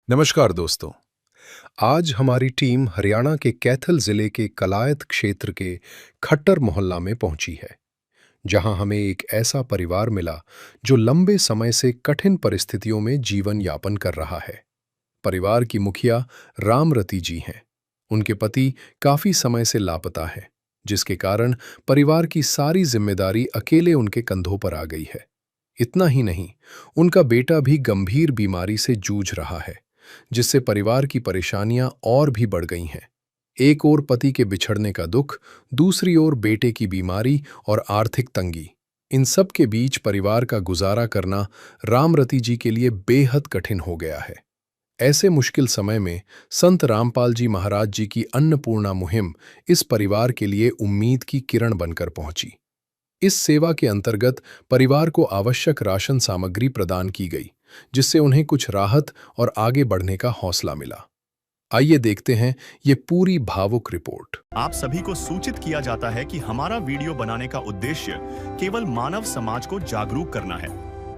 नमस्कार दोस्तों। आज हमारी टीम हरियाणा के कैथल जिले के कलायत क्षेत्र के खट्टर मोहल्ला में पहुंची है, जहां हमें एक ऐसा परिवार मिला जो लंबे समय से कठिन परिस्थितियों में जीवन यापन कर रहा है। परिवार की मुखिया रामरती जी हैं। उनके पति काफी समय से लापता है, जिसके कारण परिवार की सारी जिम्मेदारी अकेले उनके कंधों पर आ गई है। इतना ही नहीं, उनका बेटा भी गंभीर बीमारी से जूझ रहा है, जिससे परिवार की परेशानियां और भी बढ़ गई हैं। एक ओर पति के बिछड़ने का दुख, दूसरी ओर बेटे की बीमारी और आर्थिक तंगी। इन सब के बीच परिवार का गुजारा करना रामरती जी के लिए बेहद कठिन हो गया है। ऐसे मुश्किल समय में संत रामपाल जी महाराज जी की अन्नपूर्णा मुहिम इस परिवार के लिए उम्मीद की किरण बनकर पहुंची। इस सेवा के अंतर्गत परिवार को आवश्यक राशन सामग्री प्रदान की गई, जिससे उन्हें कुछ राहत और आगे बढ़ने का हौसला मिला। आइए देखते हैं ये पूरी भावुक रिपोर्ट। आप सभी को सूचित किया जाता है कि हमारा वीडियो बनाने का उद्देश्य केवल मानव समाज को जागरूक करना है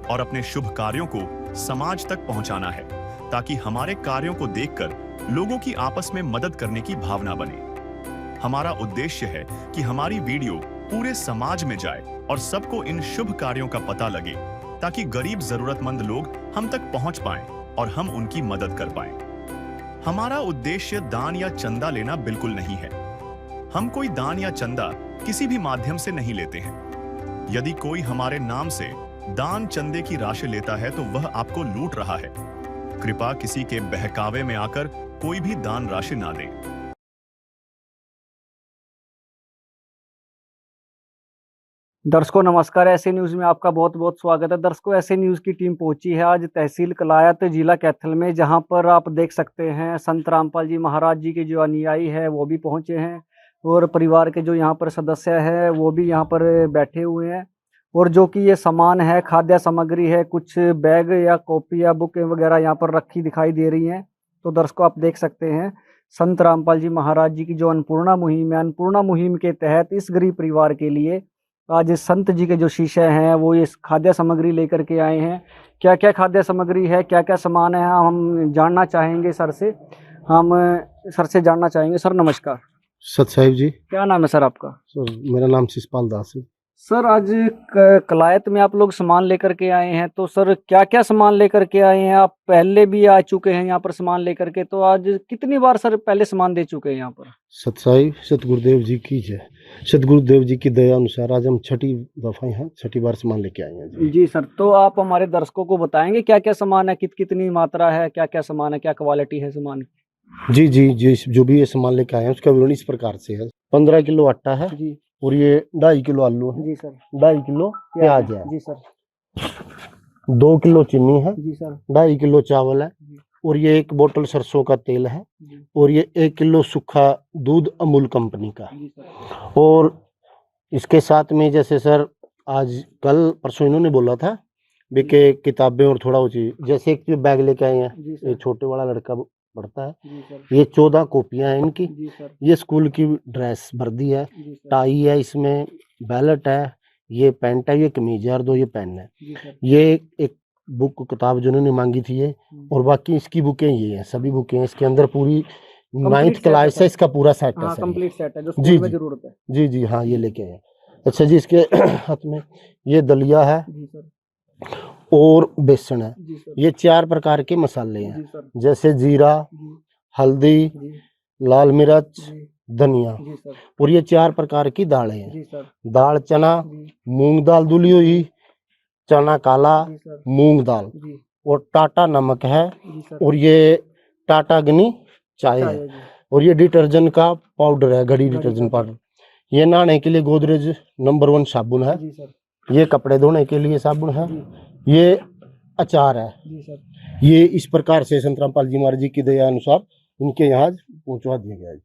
और अपने शुभ कार्यों को समाज तक पहुंचाना है, ताकि हमारे कार्यों को देखकर लोगों की आपस में मदद करने की भावना बने। हमारा उद्देश्य है कि हमारी वीडियो पूरे समाज में जाए और सबको इन शुभ कार्यों का पता लगे, ताकि गरीब जरूरतमंद लोग हम तक पहुंच पाएं और हम उनकी मदद कर पाएं। हमारा उद्देश्य दान या चंदा लेना बिल्कुल नहीं है। हम कोई दान या चंदा किसी भी माध्यम से नहीं लेते हैं। यदि कोई हमारे नाम से दान चंदे की राशि लेता है तो वह आपको लूट रहा है। कृपया किसी के बहकावे में आकर कोई भी दान राशि ना दें। दर्शकों नमस्कार। ऐसे न्यूज में आपका बहुत बहुत स्वागत है। दर्शकों, ऐसे न्यूज की टीम पहुंची है आज तहसील कलायत जिला कैथल में, जहां पर आप देख सकते हैं संत रामपाल जी महाराज जी के जो अनुयायी है वो भी पहुंचे हैं और परिवार के जो यहां पर सदस्य हैं वो भी यहां पर बैठे हुए हैं। और जो कि ये सामान है, खाद्य सामग्री है, कुछ बैग या कॉपी या बुक वगैरह यहाँ पर रखी दिखाई दे रही हैं। तो दर्शकों आप देख सकते हैं संत रामपाल जी महाराज जी की जो अन्नपूर्णा मुहिम है, अन्नपूर्णा मुहिम के तहत इस गरीब परिवार के लिए आज संत जी के जो शिष्य हैं वो ये खाद्य सामग्री लेकर के आए हैं। क्या क्या खाद्य सामग्री है, क्या क्या सामान है, हम जानना चाहेंगे सर से। जानना चाहेंगे। सर नमस्कार। सत साहिब जी। क्या नाम है सर आपका? सर मेरा नाम शिषपाल दास है। सर आज कलायत में आप लोग सामान लेकर के आए हैं, तो सर क्या क्या सामान लेकर के आए हैं? आप पहले भी आ चुके हैं यहाँ पर सामान लेकर के, तो आज कितनी बार सर पहले सामान दे चुके हैं यहाँ पर? सत साहिब सतगुरुदेव जी की जय। सतगुरुदेव जी की दया अनुसार आज हम छठी दफा यहाँ छठी बार सामान लेके आए हैं जी सर, तो आप हमारे दर्शकों को बताएंगे क्या क्या सामान है, कितनी मात्रा है, क्या क्या सामान है, क्या क्वालिटी है सामान की? जी जी जी। जो भी ये सामान लेके आए हैं उसका विवरण इस प्रकार से है। 15 किलो आटा है जी, और ये 2.5 किलो आलू है जी सर, 2.5 किलो प्याज है जी सर, 2 किलो चीनी है, जी सर, 2.5 किलो चावल है जी, और ये 1 बोतल सरसों का तेल है जी, और ये 1 किलो सूखा दूध अमूल कंपनी का। जी सर, और इसके साथ में जैसे सर आज कल परसों इन्होंने बोला था भी के किताबें और थोड़ा वो चीज, जैसे एक बैग लेके आए हैं, जी ये सर, छोटे वाला लड़का पढ़ता है, जी सर, ये 14 कॉपियां हैं इनकी, जी सर, ये स्कूल की ड्रेस वर्दी है, जी सर, टाई है, इसमें बैलेट है, ये पैंट है, ये कमीज है और 2 ये पेन है। जी सर, ये एक बुक किताब जो उन्होंने मांगी थी ये, और बाकी इसकी बुकें ये हैं, सभी बुकें हैं इसके अंदर। पूरी 9th क्लास है, इसका पूरा सेट है हाँ सर। कंप्लीट सेट है जो जी स्कूल में जी जरूरत है। जी जी हाँ, ये लेके आए। अच्छा जी, इसके हाथ में ये दलिया है जी सर, और बेसन है। जी सर, ये 4 प्रकार के मसाले जी हैं, सर, जैसे जीरा, जी, हल्दी, जी, लाल मिर्च, जी, धनिया। जी सर, और ये 4 प्रकार की दालें हैं। जी सर, दाल चना, जी, मूंग दाल धुली हुई, चना काला, जी सर, मूंग दाल जी, और टाटा नमक है जी सर, और ये टाटा अग्नि चाय है। जी, और ये डिटर्जेंट का पाउडर है, घड़ी घड़ी डिटर्जेंट पाउडर। पाउडर। ये नहाने के लिए गोदरेज नंबर 1 साबुन है। जी सर, ये कपड़े धोने के लिए साबुन है। जी, ये अचार है। जी सर, ये इस प्रकार से संत रामपाल जी महाराज जी की दया अनुसार इनके यहाँ पहुंचवा दिया गया है।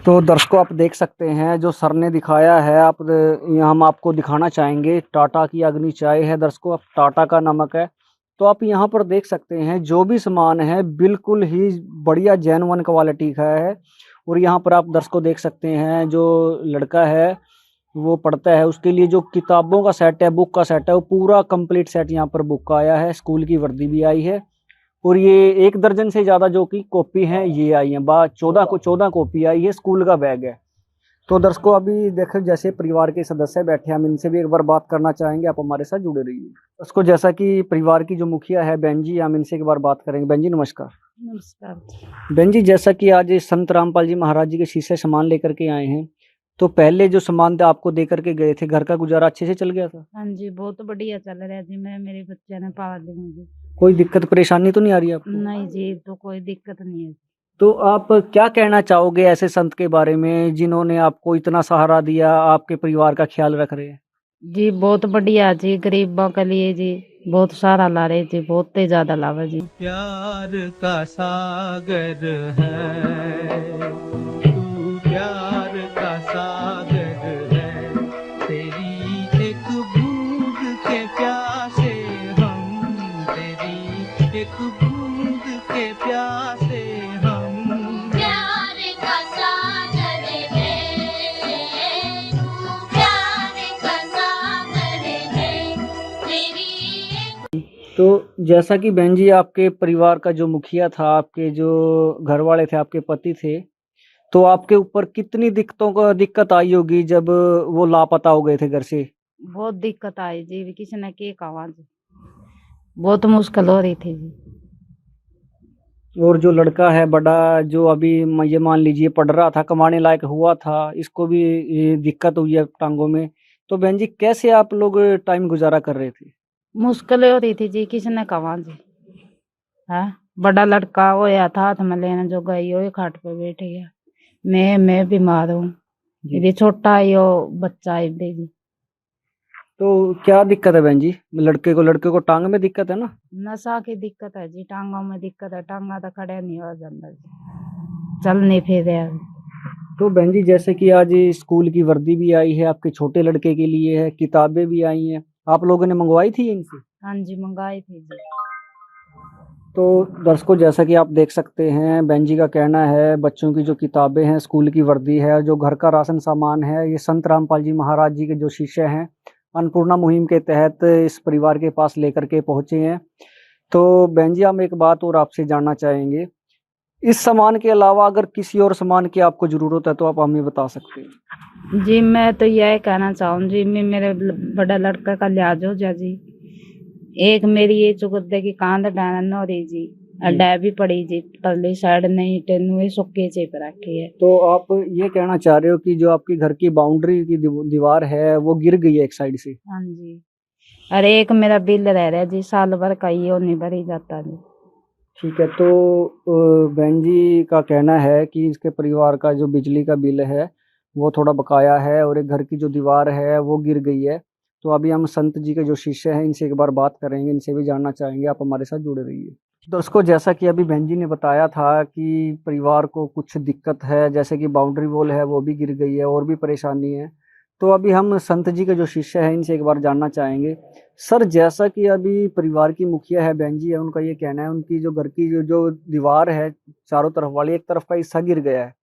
तो दर्शकों आप देख सकते हैं जो सर ने दिखाया है, आप यहाँ हम आपको दिखाना चाहेंगे। टाटा की अग्नि चाय है दर्शकों, अब टाटा का नमक है। तो आप यहाँ पर देख सकते हैं जो भी सामान है बिल्कुल ही बढ़िया जेन्युइन क्वालिटी का है। और यहाँ पर आप दर्शकों देख सकते हैं जो लड़का है वो पढ़ता है, उसके लिए जो किताबों का सेट है, बुक का सेट है, वो पूरा कंप्लीट सेट यहाँ पर बुक का आया है। स्कूल की वर्दी भी आई है और ये 1 दर्जन से ज़्यादा जो कि कॉपी हैं ये आई हैं। 14 कॉपी आई है, स्कूल का बैग है। तो दर्शकों अभी देखो जैसे परिवार के सदस्य बैठे हैं, हम इनसे भी एक बार बात करना चाहेंगे, आप हमारे साथ जुड़े रहिए। दर्शकों जैसा कि परिवार की जो मुखिया है बहन जी, हम इनसे एक बार बात करेंगे। बहन जी नमस्कार। नमस्कार। बहन जी जैसा कि आज संत रामपाल जी महाराज जी के शीशे सामान लेकर के आए हैं, तो पहले जो सामान थे आपको दे करके गए थे, घर का गुजारा अच्छे से चल गया था? हाँ जी, बहुत बढ़िया चल रहा है जी। मैं मेरे बच्चे ने पाल ली मुझे। कोई दिक्कत परेशानी तो नहीं आ रही आपको? नहीं जी, तो कोई दिक्कत नहीं है। तो आप क्या कहना चाहोगे ऐसे संत के बारे में जिन्होंने आपको इतना सहारा दिया, आपके परिवार का ख्याल रख रहे हैं? जी बहुत बढ़िया जी, गरीबों के लिए जी बहुत सारा ला रहे जी, बहुत ही ज्यादा लावा जी। प्यार का सागर है तू, प्यार का सागर है, तेरी एक बूंद के प्यासे हम, तेरी एक बूंद के प्यासे हम। प्यार का सागर है तू, प्यार का सागर है तेरी। तो जैसा कि बहन जी आपके परिवार का जो मुखिया था, आपके जो घर वाले थे, आपके पति थे, तो आपके ऊपर कितनी दिक्कत आई होगी जब वो लापता हो गए थे घर से? बहुत दिक्कत आई जी, किसी ने के कहा जी, बहुत मुश्किल हो रही थी जी। और जो लड़का है बड़ा, जो अभी ये मान लीजिए पढ़ रहा था, कमाने लायक हुआ था, इसको भी ये दिक्कत हुई है टांगों में, तो बहन जी कैसे आप लोग टाइम गुजारा कर रहे थे? मुश्किल हो रही थी जी, किसी ने कहा जी। है बड़ा लड़का होया था, हाथ में लेने जो गई हो खाट पे बैठ गया। मैं बीमार हूँ, ये भी छोटा है यो बच्चा है जी। तो क्या दिक्कत है बहन जी? लड़के को टांग में दिक्कत है ना? नशा की दिक्कत है जी, टांगों में दिक्कत है, टांगा तो खड़े नहीं हो जाता जी, चल नहीं फिर रहा। तो बहन जी जैसे कि आज स्कूल की वर्दी भी आई है, आपके छोटे लड़के के लिए है, किताबें भी आई हैं, आप लोगों ने मंगवाई थी इनसे? हाँ जी मंगाई थी जी। तो दर्शकों जैसा कि आप देख सकते हैं, बहन जी का कहना है बच्चों की जो किताबें हैं, स्कूल की वर्दी है, जो घर का राशन सामान है, ये संत रामपाल जी महाराज जी के जो शिष्य हैं, अन्नपूर्णा मुहिम के तहत इस परिवार के पास लेकर के पहुंचे हैं। तो बहन जी हम एक बात और आपसे जानना चाहेंगे, इस सामान के अलावा अगर किसी और सामान की आपको ज़रूरत है तो आप हमें बता सकते हैं। जी मैं तो यह कहना चाहूँ जी, मैं मेरे बड़ा लड़का का लिहाज हो जा जी। एक मेरी ये चुकद्दे की कांध डान हो रही जी, अड्डा भी पड़ी जी, परली साइड नहीं टेनुए सुक्के चे पर रखी है। तो आप ये कहना चाह रहे हो कि जो आपकी घर की बाउंड्री की दीवार है वो गिर गई है एक साइड से? हाँ जी, अरे एक मेरा बिल रह रहा है जी, साल भर का ही वो नहीं भरी जाता जी। ठीक है, तो बहन जी का कहना है कि इसके परिवार का जो बिजली का बिल है वो थोड़ा बकाया है और एक घर की जो दीवार है वो गिर गई है। तो अभी हम संत जी के जो शिष्य हैं इनसे एक बार बात करेंगे, इनसे भी जानना चाहेंगे, आप हमारे साथ जुड़े रहिए। दर्शकों जैसा कि अभी बहन जी ने बताया था कि परिवार को कुछ दिक्कत है, जैसे कि बाउंड्री वॉल है वो भी गिर गई है और भी परेशानी है। तो अभी हम संत जी के जो शिष्य हैं इनसे एक बार जानना चाहेंगे। सर जैसा कि अभी परिवार की मुखिया है बहन जी है, उनका ये कहना है उनकी जो घर की जो दीवार है चारों तरफ वाली, एक तरफ का हिस्सा गिर गया है,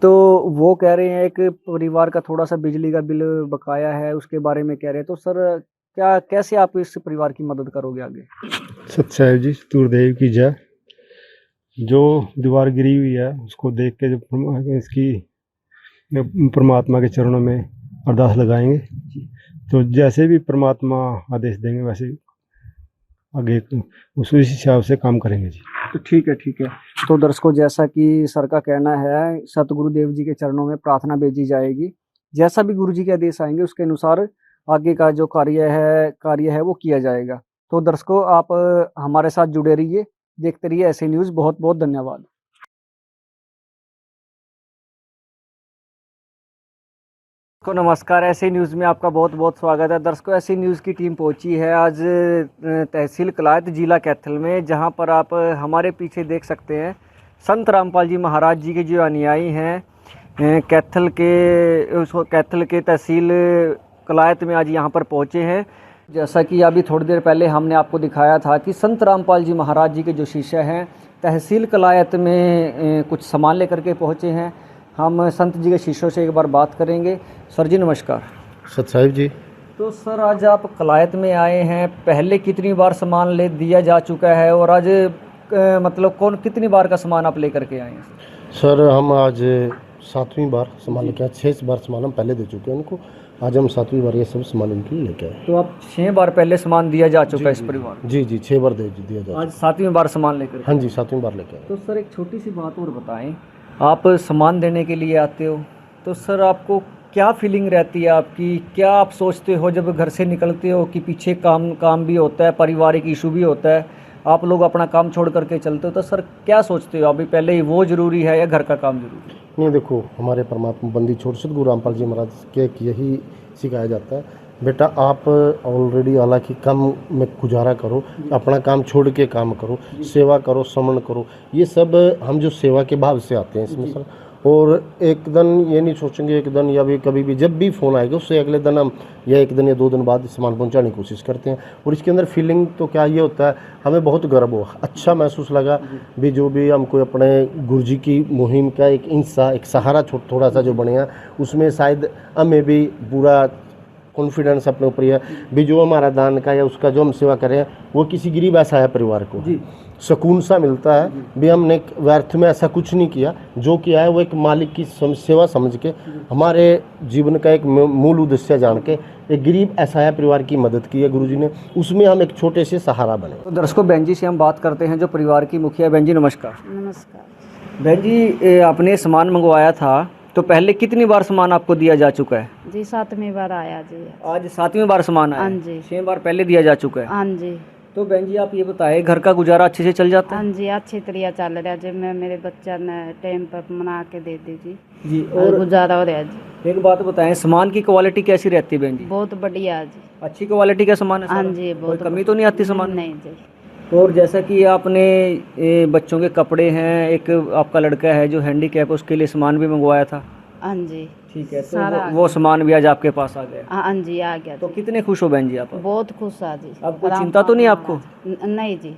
तो वो कह रहे हैं एक परिवार का थोड़ा सा बिजली का बिल बकाया है, उसके बारे में कह रहे हैं। तो सर क्या कैसे आप इस परिवार की मदद करोगे आगे? सत्य जी, सूर्यदेव की जय। जो दीवार गिरी हुई है उसको देख के जो इसकी परमात्मा के चरणों में अरदास लगाएंगे, तो जैसे भी परमात्मा आदेश देंगे वैसे आगे उस हिसाब से काम करेंगे जी। तो ठीक है। तो दर्शकों जैसा कि सर का कहना है, सतगुरुदेव जी के चरणों में प्रार्थना भेजी जाएगी, जैसा भी गुरु जी के आदेश आएंगे उसके अनुसार आगे का जो कार्य है वो किया जाएगा। तो दर्शकों आप हमारे साथ जुड़े रहिए, देखते रहिए ऐसे न्यूज़। बहुत बहुत धन्यवाद। को नमस्कार, ऐसे न्यूज़ में आपका बहुत बहुत स्वागत है। दर्शकों ऐसी न्यूज़ की टीम पहुंची है आज तहसील कलायत जिला कैथल में, जहां पर आप हमारे पीछे देख सकते हैं संत रामपाल जी महाराज जी के जो अनुयायी हैं कैथल के तहसील कलायत में आज यहां पर पहुंचे हैं। जैसा कि अभी थोड़ी देर पहले हमने आपको दिखाया था कि संत रामपाल जी महाराज जी के जो शिष्य हैं तहसील कलायत में कुछ सामान लेकर के पहुँचे हैं। हम संत जी के शिष्यों से एक बार बात करेंगे। सर जी नमस्कार। सत साहिब जी। तो सर आज आप कलायत में आए हैं, पहले कितनी बार सामान ले दिया जा चुका है और आज मतलब कौन कितनी बार का सामान आप लेकर के आए हैं? सर हम आज 7वीं बार सामान लेके आए। 6 बार सामान हम पहले दे चुके हैं उनको, आज हम 7वीं बार ये सब सामान इनके लिए लेके आए। तो आप 6 बार पहले सामान दिया जा चुका है इस परिवार को? जी 6 बार दे दिया जाए। आज 7वीं बार सामान लेकर? हाँ जी 7वीं बार लेके आए। तो सर एक छोटी सी बात और बताएं, आप सामान देने के लिए आते हो तो सर आपको क्या फीलिंग रहती है आपकी, क्या आप सोचते हो जब घर से निकलते हो कि पीछे काम भी होता है, पारिवारिक इशू भी होता है, आप लोग अपना काम छोड़ करके चलते हो, तो सर क्या सोचते हो अभी पहले ही वो ज़रूरी है या घर का काम ज़रूरी है? नहीं देखो, हमारे परमात्मा बंदी छोड़ सतगुरु रामपाल जी महाराज के यही सिखाया जाता है, बेटा आप ऑलरेडी हालांकि काम में गुजारा करो, अपना काम छोड़ के काम करो, सेवा करो, समन करो, ये सब हम जो सेवा के भाव से आते हैं इसमें सर। और एक दिन ये नहीं सोचेंगे एक दिन या भी कभी भी जब भी फ़ोन आएगा उससे अगले दिन हम या एक दिन या 2 दिन बाद सामान पहुंचाने की कोशिश करते हैं। और इसके अंदर फीलिंग तो क्या ये होता है, हमें बहुत गर्व हुआ, अच्छा महसूस लगा भी जो भी हमको अपने गुरुजी की मुहिम का एक हिस्सा, एक सहारा थोड़ा सा जो बने उसमें शायद हमें भी पूरा कॉन्फिडेंस अपने ऊपर है भी जो हमारा दान का या उसका जो हम सेवा कर रहे हैं वो किसी गरीब असहाय परिवार को सुकून सा मिलता है भी हमने व्यर्थ में ऐसा कुछ नहीं किया, जो किया है वो एक मालिक की सेवा समझ के हमारे जीवन का एक मूल उद्देश्य जान के एक गरीब असहाय परिवार की मदद की है गुरुजी ने, उसमें हम एक छोटे से सहारा बने। तो दर्शकों बहन जी से हम बात करते हैं जो परिवार की मुखिया। बहन जी नमस्कार। नमस्कार। बहन जी आपने सामान मंगवाया था तो पहले कितनी बार सामान आपको दिया जा चुका है? जी 7वीं बार आया जी। आज 7वीं बार सामान आया? हाँ जी। 6 बार पहले दिया जा चुका है? हाँ जी। तो बहन जी आप ये बताएं, घर का गुजारा अच्छे से चल जाता है? हाँ जी अच्छी तरह चल रहा जी, मैं मेरे बच्चा ने टाइम पर बना के दे दी जी। और गुजारा हो रहा जी। एक बात बताएं, सामान की क्वालिटी कैसी रहती है बहन जी? बहुत बढ़िया जी। अच्छी क्वालिटी का सामान है हाँ सारा? जी। कोई बहुत कमी तो नहीं आती सामान? नहीं जी। और जैसा कि आपने बच्चों के कपड़े हैं, एक आपका लड़का है जो हैंडीकैप, उसके लिए सामान भी मंगवाया था? हाँ जी। ठीक है, तो सारा वो सामान भी आज आपके पास आ गया? हाँ जी आ गया तो जी। कितने खुश हो बहन जी आप? बहुत खुश है जी। अब कोई चिंता तो नहीं आपको? नहीं जी।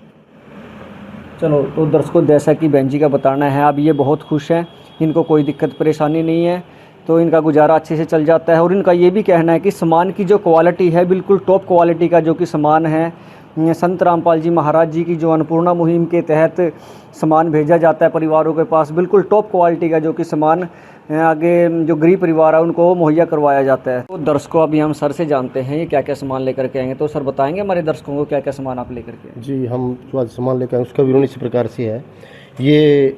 चलो, तो दर्शकों जैसा कि बहन जी का बताना है, अब ये बहुत खुश हैं, इनको कोई दिक्कत परेशानी नहीं है, तो इनका गुजारा अच्छे से चल जाता है। और इनका ये भी कहना है कि सामान की जो क्वालिटी है बिल्कुल टॉप क्वालिटी का जो कि सामान है, संत रामपाल जी महाराज जी की जो अन्नपूर्णा मुहिम के तहत सामान भेजा जाता है परिवारों के पास, बिल्कुल टॉप क्वालिटी का जो कि सामान आगे जो गरीब परिवार है उनको मुहैया करवाया जाता है। तो दर्शकों अभी हम सर से जानते हैं ये क्या क्या सामान लेकर के आएंगे, तो सर बताएंगे हमारे दर्शकों को क्या क्या सामान आप लेकर के आए? जी हम जो आज सामान लेकर आए उसका विवरण इसी प्रकार से है। ये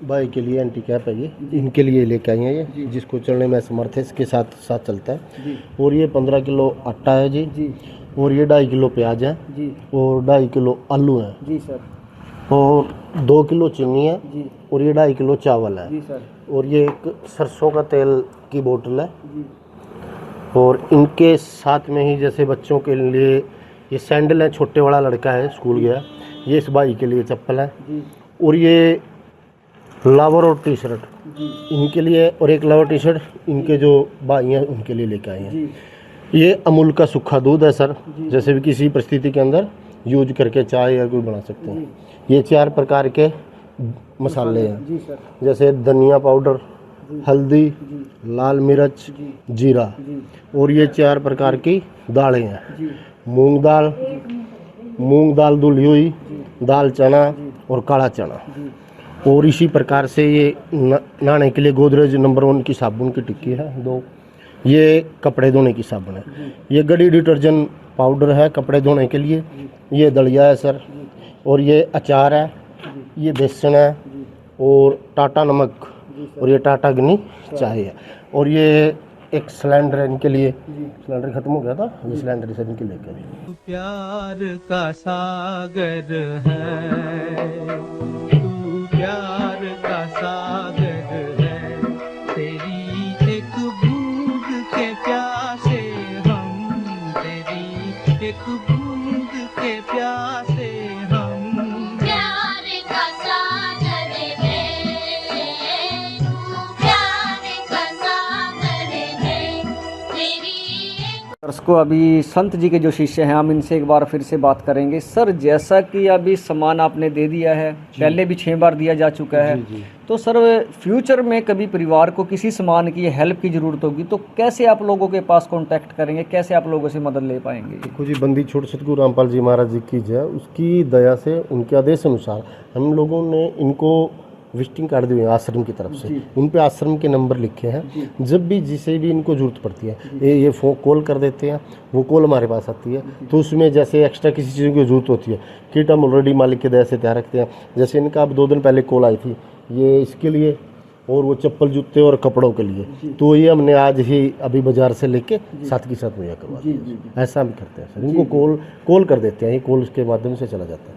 भाई के लिए एंटी कैप है, ये इनके लिए लेके आई है, ये जिसको चलने में असमर्थ है इसके साथ चलता है। और ये 15 किलो आटा है जी। और ये 2.5 किलो प्याज है जी। और 2.5 किलो आलू है जी सर। और 2 किलो चीनी है जी। और ये 2.5 किलो चावल है जी सर। और ये एक सरसों का तेल की बोतल है। जी। और इनके साथ में ही जैसे बच्चों के लिए ये सैंडल है, छोटे वाला लड़का है स्कूल गया, ये इस भाई के लिए चप्पल है। जी। और ये लावर और टी शर्ट जी। इनके लिए, और एक लावर टी शर्ट इनके जो भाई हैं उनके लिए लेके आए हैं। जी। ये अमूल का सूखा दूध है सर, जी। जैसे भी किसी परिस्थिति के अंदर यूज करके चाय या कोई बना सकते हैं। ये 4 प्रकार के मसाले हैं, जी सर। जैसे धनिया पाउडर, हल्दी, लाल मिर्च, जीरा। और ये 4 प्रकार की दालें हैं, मूंग दाल धुली हुई, दाल चना और काला चना। और इसी प्रकार से ये नहाने के लिए गोदरेज नंबर 1 की साबुन की टिक्की है 2। ये कपड़े धोने की साबुन है। ये गड़ी डिटर्जेंट पाउडर है कपड़े धोने के लिए। ये दलिया है सर। और ये अचार है, ये बेसन है और टाटा नमक और ये टाटा अग्नि चाय है। और ये एक सिलेंडर है इनके लिए, सिलेंडर खत्म हो गया था, ये सिलेंडर से इनके लेकर आए। प्यार का सागर है तू, प्यार का सागर है, तेरी एक बूंद के प्यासे हम, तेरी एक बूंद के प्यासे हम। प्यार का सागर है तू, प्यार का सागर है तेरी। दर्शकों, अभी संत जी के जो शिष्य हैं हम इनसे एक बार फिर से बात करेंगे। सर, जैसा कि अभी सामान आपने दे दिया है, पहले भी 6 बार दिया जा चुका है, तो सर फ्यूचर में कभी परिवार को किसी सामान की हेल्प की ज़रूरत होगी तो कैसे आप लोगों के पास कांटेक्ट करेंगे, कैसे आप लोगों से मदद ले पाएंगे? देखो जी, बंदी छोड़ सतगुरु रामपाल जी महाराज जी की जय, उसकी दया से, उनके आदेश अनुसार हम लोगों ने इनको विजिटिंग कार्ड दिए आश्रम की तरफ से। उन पे आश्रम के नंबर लिखे हैं, जब भी जिसे भी इनको ज़रूरत पड़ती है ये फ़ोन कॉल कर देते हैं, वो कॉल हमारे पास आती है। तो उसमें जैसे एक्स्ट्रा किसी चीज़ की ज़रूरत होती है, किट हम ऑलरेडी मालिक के दया से तैयार रखते हैं। जैसे इनका अब 2 दिन पहले कॉल आई थी, ये इसके लिए और वो चप्पल जूते और कपड़ों के लिए, तो ये हमने आज ही अभी बाज़ार से लेके साथ के साथ मुहैया करवा दिया। ऐसा भी करते हैं सर, इनको कॉल कर देते हैं, ये कॉल उसके माध्यम से चला जाता है।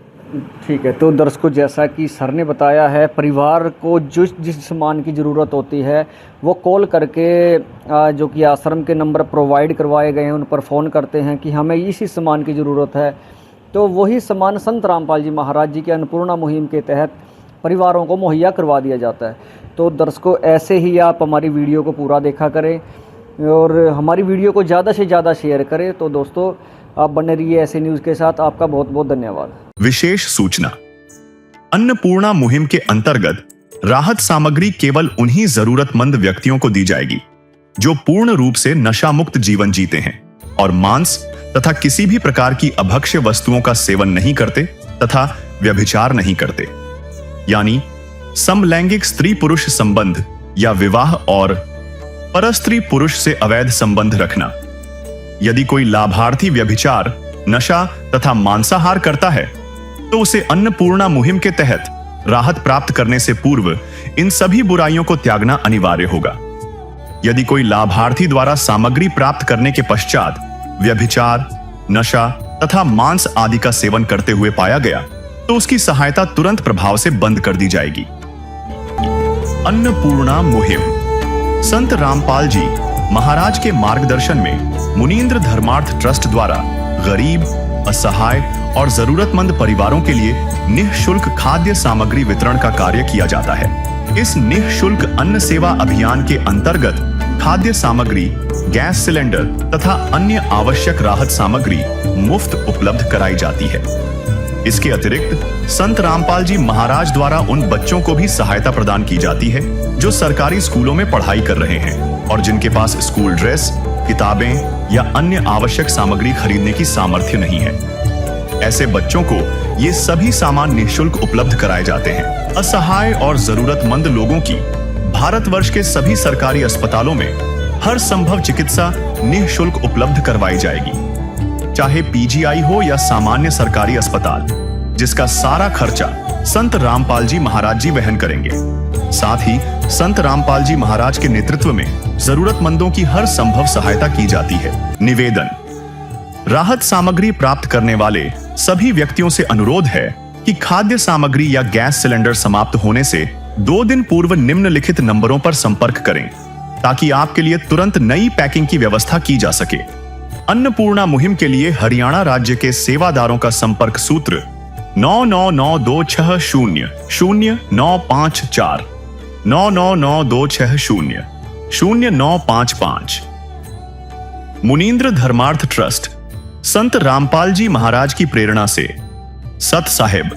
ठीक है, तो दर्शकों, जैसा कि सर ने बताया है, परिवार को जिस सामान की ज़रूरत होती है वो कॉल करके जो कि आश्रम के नंबर प्रोवाइड करवाए गए हैं उन पर फ़ोन करते हैं कि हमें इसी सामान की ज़रूरत है, तो वही सामान संत रामपाल जी महाराज जी के अन्नपूर्णा मुहिम के तहत परिवारों को मुहैया करवा दिया जाता है। तो दर्शकों, ऐसे ही आप हमारी वीडियो को पूरा देखा करें और हमारी वीडियो को ज़्यादा से ज़्यादा शेयर करें। तो दोस्तों, आप बने रहिए ऐसे न्यूज़ के साथ। आपका बहुत बहुत धन्यवाद। विशेष सूचना, अन्नपूर्णा मुहिम के अंतर्गत राहत सामग्री केवल उन्हीं जरूरतमंद व्यक्तियों को दी जाएगी जो पूर्ण रूप से नशा मुक्त जीवन जीते हैं और मांस तथा किसी भी प्रकार की अभक्ष्य वस्तुओं का सेवन नहीं करते तथा व्यभिचार नहीं करते, यानी समलैंगिक स्त्री पुरुष संबंध या विवाह और परस्त्री पुरुष से अवैध संबंध रखना। यदि कोई लाभार्थी व्यभिचार, नशा तथा मांसाहार करता है तो उसे अन्नपूर्णा मुहिम के तहत राहत प्राप्त करने से पूर्व इन सभी बुराइयों को त्यागना अनिवार्य होगा। यदि कोई लाभार्थी द्वारा सामग्री प्राप्त करने के पश्चात व्यभिचार, नशा तथा मांस आदि का सेवन करते हुए पाया गया तो उसकी सहायता तुरंत प्रभाव से बंद कर दी जाएगी। अन्नपूर्णा मुहिम संत रामपाल जी महाराज के मार्गदर्शन में मुनींद्र धर्मार्थ ट्रस्ट द्वारा गरीब, असहाय और जरूरतमंद परिवारों के लिए निःशुल्क खाद्य सामग्री वितरण का कार्य किया जाता है। इस निःशुल्क अन्न सेवा अभियान के अंतर्गत खाद्य सामग्री, गैस सिलेंडर तथा अन्य आवश्यक राहत सामग्री मुफ्त उपलब्ध कराई जाती है। इसके अतिरिक्त संत रामपाल जी महाराज द्वारा उन बच्चों को भी सहायता प्रदान की जाती है जो सरकारी स्कूलों में पढ़ाई कर रहे हैं और जिनके पास स्कूल ड्रेस, किताबें या अन्य आवश्यक सामग्री खरीदने की सामर्थ्य नहीं है। ऐसे बच्चों को ये सभी सामान निःशुल्क उपलब्ध कराए जाते हैं। असहाय और जरूरतमंद लोगों की भारतवर्ष के सभी सरकारी अस्पतालों में हर संभव चिकित्सा निःशुल्क उपलब्ध करवाई जाएगी, चाहे पीजीआई हो या सामान्य सरकारी अस्पताल, जिसका सारा खर्चा संत रामपाल जी महाराज जी वहन करेंगे। साथ ही संत रामपाल जी महाराज के नेतृत्व में जरूरतमंदों की हर संभव सहायता की जाती है। निवेदन, राहत सामग्री प्राप्त करने वाले सभी व्यक्तियों से अनुरोध है कि खाद्य सामग्री या गैस सिलेंडर समाप्त होने से 2 दिन पूर्व निम्नलिखित नंबरों पर संपर्क करें ताकि आपके लिए तुरंत नई पैकिंग की व्यवस्था की जा सके। अन्नपूर्णा मुहिम के लिए हरियाणा राज्य के सेवादारों का संपर्क सूत्र 9992600954 9992600955। मुनींद्र धर्मार्थ ट्रस्ट संत रामपाल जी महाराज की प्रेरणा से सत साहिब